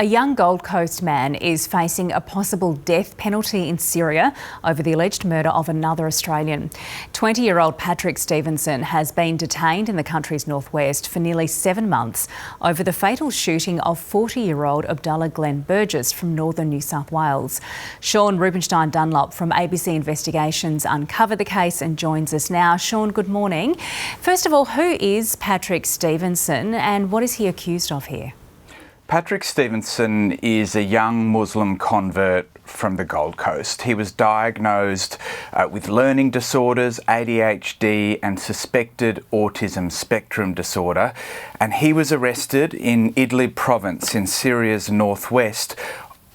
A young Gold Coast man is facing a possible death penalty in Syria over the alleged murder of another Australian. 20-year-old Patrick Stevenson has been detained in the country's northwest for nearly 7 months over the fatal shooting of 40-year-old Abdullah Glen Burgess from northern New South Wales. Sean Rubenstein-Dunlop from ABC Investigations uncovered the case and joins us now. Sean, good morning. First of all, who is Patrick Stevenson and what is he accused of here? Patrick Stevenson is a young Muslim convert from the Gold Coast. He was diagnosed with learning disorders, ADHD and suspected autism spectrum disorder, and he was arrested in Idlib province in Syria's northwest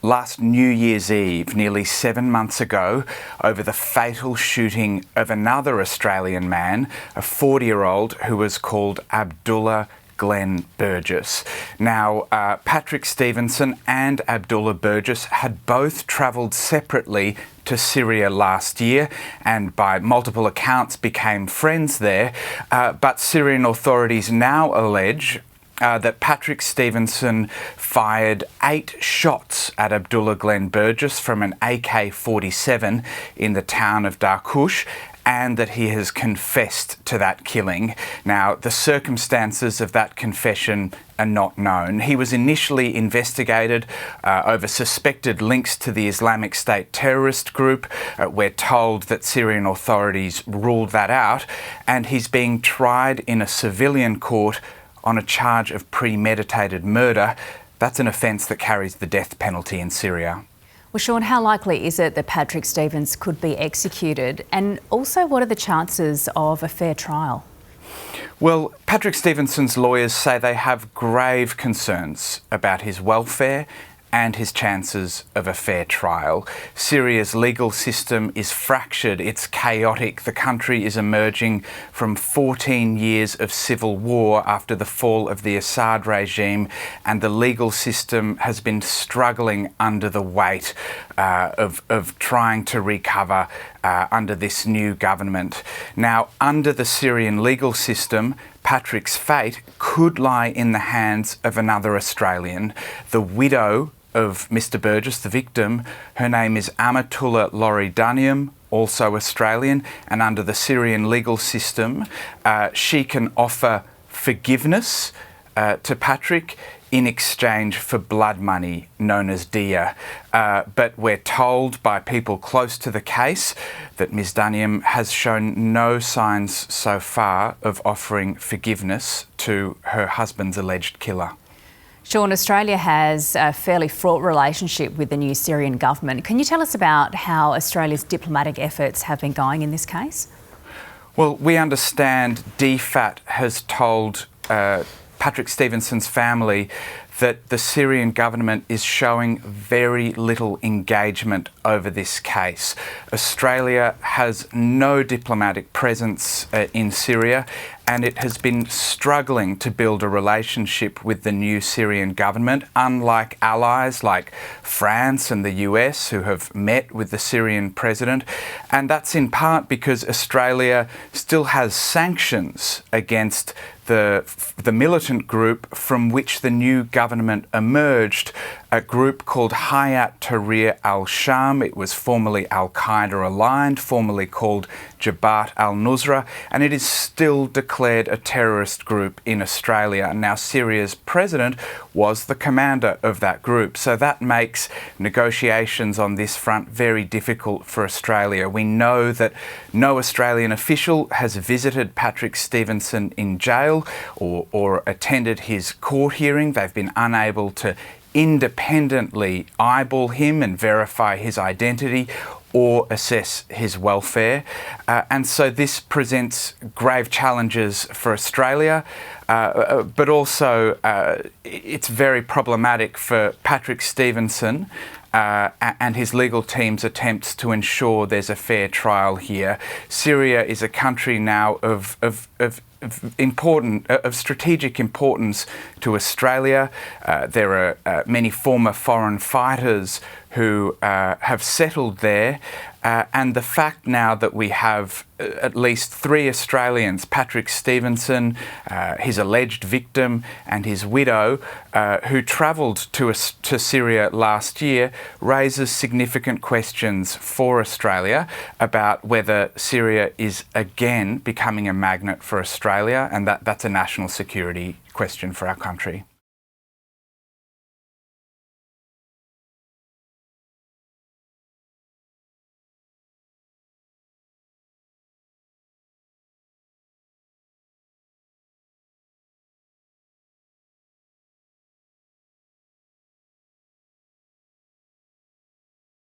last New Year's Eve, nearly 7 months ago, over the fatal shooting of another Australian man, a 40-year-old who was called Abdullah Glen Burgess. Now, Patrick Stevenson and Abdullah Burgess had both travelled separately to Syria last year and by multiple accounts became friends there, but Syrian authorities now allege that Patrick Stevenson fired 8 shots at Abdullah Glen Burgess from an AK-47 in the town of Darkush, and that he has confessed to that killing. Now, the circumstances of that confession are not known. He was initially investigated over suspected links to the Islamic State terrorist group. We're told that Syrian authorities ruled that out, and he's being tried in a civilian court on a charge of premeditated murder. That's an offence that carries the death penalty in Syria. Well, Sean, how likely is it that Patrick Stevens could be executed? And also, what are the chances of a fair trial? Well, Patrick Stevenson's lawyers say they have grave concerns about his welfare and his chances of a fair trial. Syria's legal system is fractured, it's chaotic. The country is emerging from 14 years of civil war after the fall of the Assad regime, and the legal system has been struggling under the weight of trying to recover under this new government. Now, under the Syrian legal system, Patrick's fate could lie in the hands of another Australian. The widow of Mr Burgess, the victim, her name is Amatullah Loridanium, also Australian, and under the Syrian legal system, she can offer forgiveness to Patrick in exchange for blood money known as diya. But we're told by people close to the case that Ms Danium has shown no signs so far of offering forgiveness to her husband's alleged killer. Sean, Australia has a fairly fraught relationship with the new Syrian government. Can you tell us about how Australia's diplomatic efforts have been going in this case? Well, we understand DFAT has told Patrick Stevenson's family that the Syrian government is showing very little engagement over this case. Australia has no diplomatic presence in Syria, and it has been struggling to build a relationship with the new Syrian government, unlike allies like France and the US, who have met with the Syrian president. And that's in part because Australia still has sanctions against the militant group from which the new government emerged, a group called Hayat Tahrir al-Sham. It was formerly Al-Qaeda aligned, formerly called Jabhat al-Nusra, and it is still declared a terrorist group in Australia. Now, Syria's president was the commander of that group, so that makes negotiations on this front very difficult for Australia. We know that no Australian official has visited Patrick Stevenson in jail or attended his court hearing. They've been unable to independently eyeball him and verify his identity or assess his welfare. And so this presents grave challenges for Australia, but also it's very problematic for Patrick Stevenson and his legal team's attempts to ensure there's a fair trial here. Syria is a country now of strategic importance to Australia. There are many former foreign fighters who have settled there there. And the fact now that we have at least 3 Australians, Patrick Stevenson, his alleged victim, and his widow, who travelled to Syria last year, raises significant questions for Australia about whether Syria is again becoming a magnet for Australia, and that's a national security question for our country.